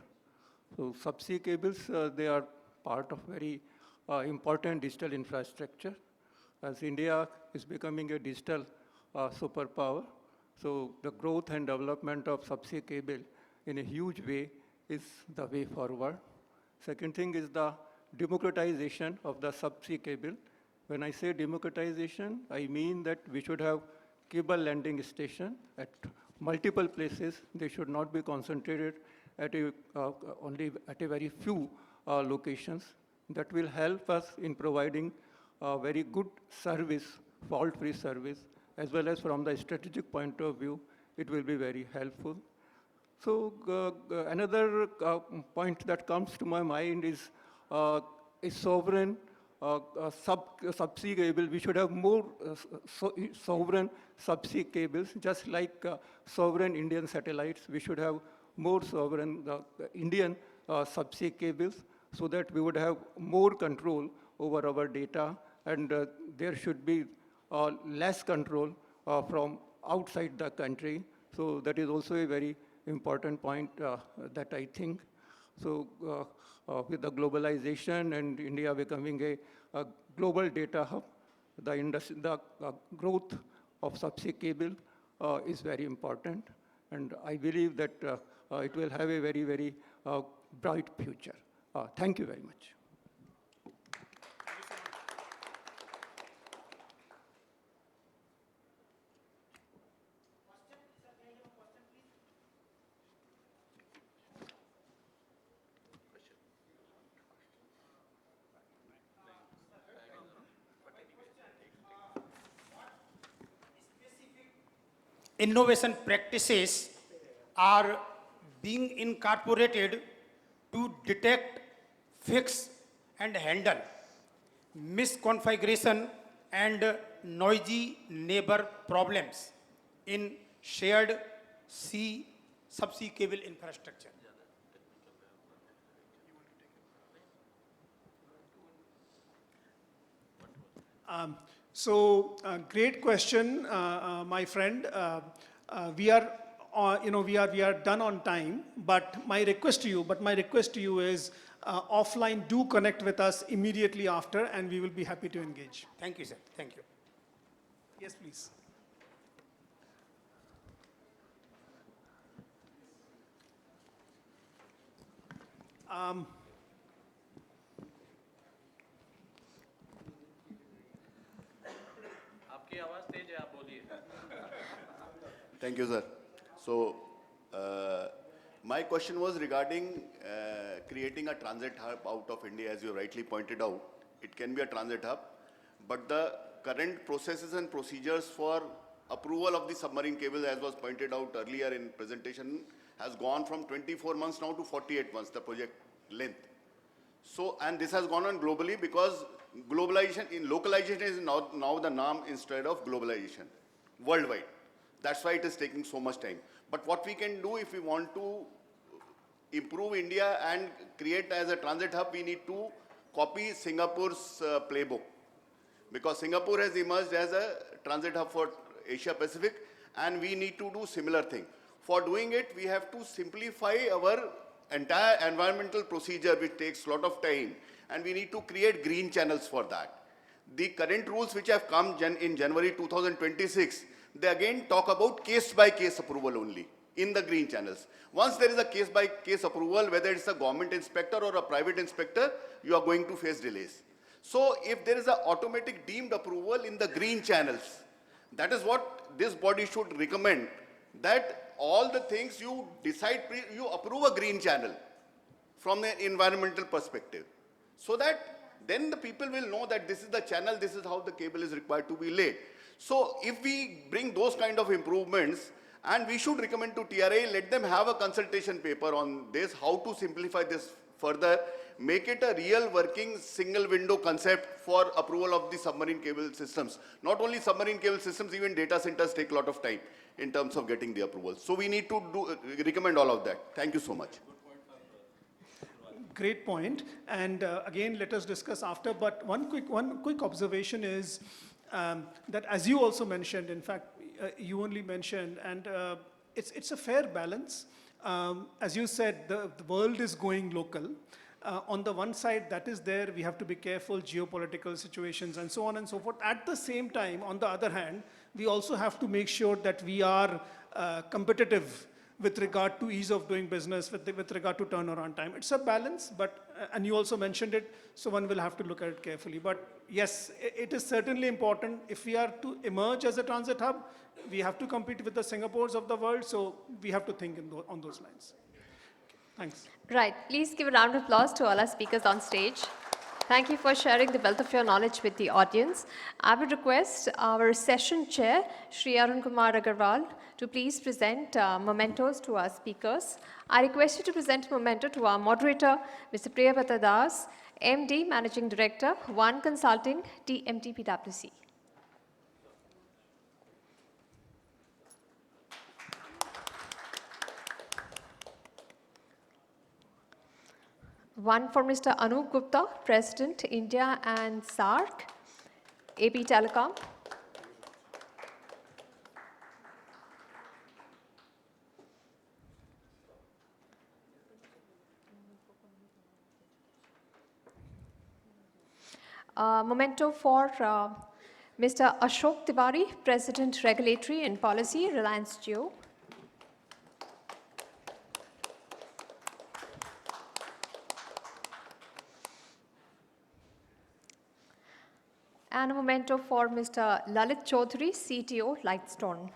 So subsea cables, they are part of very important digital infrastructure. As India is becoming a digital superpower, so the growth and development of subsea cable in a huge way is the way forward. Second thing is the democratization of the subsea cable. When I say democratization, I mean that we should have cable landing station at multiple places. They should not be concentrated at only at a very few locations. That will help us in providing very good service, fault-free service, as well as from the strategic point of view, it will be very helpful. So another point that comes to my mind is a sovereign subsea cable. We should have more sovereign subsea cables, just like sovereign Indian satellites. We should have more sovereign Indian subsea cables so that we would have more control over our data, and there should be less control from outside the country. So that is also a very important point that I think. So with the globalization and India becoming a global data hub, the growth of subsea cable is very important. And I believe that it will have a very, very bright future. Thank you very much. Innovation practices are being incorporated to detect, fix, and handle misconfiguration and noisy neighbor problems in shared subsea cable infrastructure. Great question, my friend. We are, we are done on time. But my request to you is offline. Do connect with us immediately after, and we will be happy to engage. Thank you, sir. Thank you. Yes, please. आपकी आवाज तेज है, आप बोलिए. Thank you, sir. So, my question was regarding creating a transit hub out of India, as you rightly pointed out. It can be a transit hub, but the current processes and procedures for approval of the submarine cable, as was pointed out earlier in presentation, has gone from 24 months now to 48 months, the project length. So, and this has gone on globally because localization is now the norm instead of globalization, worldwide. That's why it is taking so much time. But what we can do if we want to improve India and create as a transit hub, we need to copy Singapore's playbook. Because Singapore has emerged as a transit hub for Asia Pacific, and we need to do similar thing. For doing it, we have to simplify our entire environmental procedure, which takes a lot of time, and we need to create green channels for that. The current rules which have come in January 2026, they again talk about case-by-case approval only in the green channels. Once there is a case-by-case approval, whether it's a government inspector or a private inspector, you are going to face delays. So if there is an automatic deemed approval in the green channels, that is what this body should recommend, that all the things you decide, you approve a green channel from the environmental perspective. So that then the people will know that this is the channel, this is how the cable is required to be laid. So if we bring those kind of improvements, and we should recommend to TRA, let them have a consultation paper on this, how to simplify this further, make it a real working single window concept for approval of the submarine cable systems. Not only submarine cable systems, even data centers take a lot of time in terms of getting the approval. So we need to recommend all of that. Thank you so much. Great point. And again, let us discuss after. But one quick observation is that, as you also mentioned, in fact, you only mentioned, and it's a fair balance. As you said, the world is going local. On the one side, that is there, we have to be careful, geopolitical situations and so on and so forth. At the same time, on the other hand, we also have to make sure that we are competitive with regard to ease of doing business, with regard to turnaround time. It's a balance, but, and you also mentioned it, so one will have to look at it carefully. But yes, it is certainly important. If we are to emerge as a transit hub, we have to compete with the Singapores of the world, so we have to think on those lines. Thanks. Right. Please give a round of applause to all our speakers on stage. Thank you for sharing the wealth of your knowledge with the audience. I would request our session chair, Shri Arun Kumar Agarwal, to please present mementos to our speakers. I request you to present a memento to our moderator, Mr. Priyavata Das, MD, Managing Director, One Consulting, TMT PwC. One for Mr. Anup Gupta, President, India and SAARC, AP Telecom. Memento for Mr. Ashok Tiwari, President, Regulatory and Policy, Reliance Jio. And a memento for Mr. Lalit Chaudhary, CTO, Lightstone.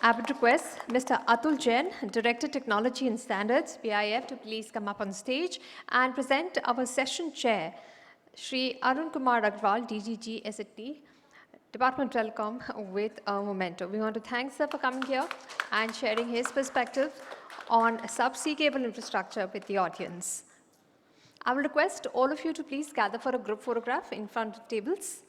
I would request Mr. Atul Jain, Director Technology and Standards, BIF, to please come up on stage and present our session chair, Shri Arun Kumar Agarwal, DGG, SAT, Department of Telecom, with a memento. We want to thank sir for coming here and sharing his perspective on subsea cable infrastructure with the audience. I will request all of you to please gather for a group photograph in front of tables.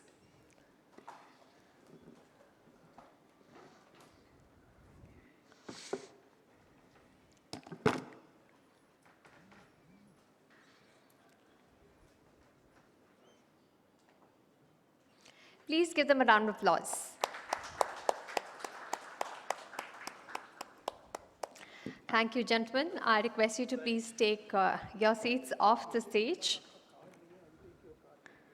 Please give them a round of applause. Thank you, gentlemen. I request you to please take your seats off the stage.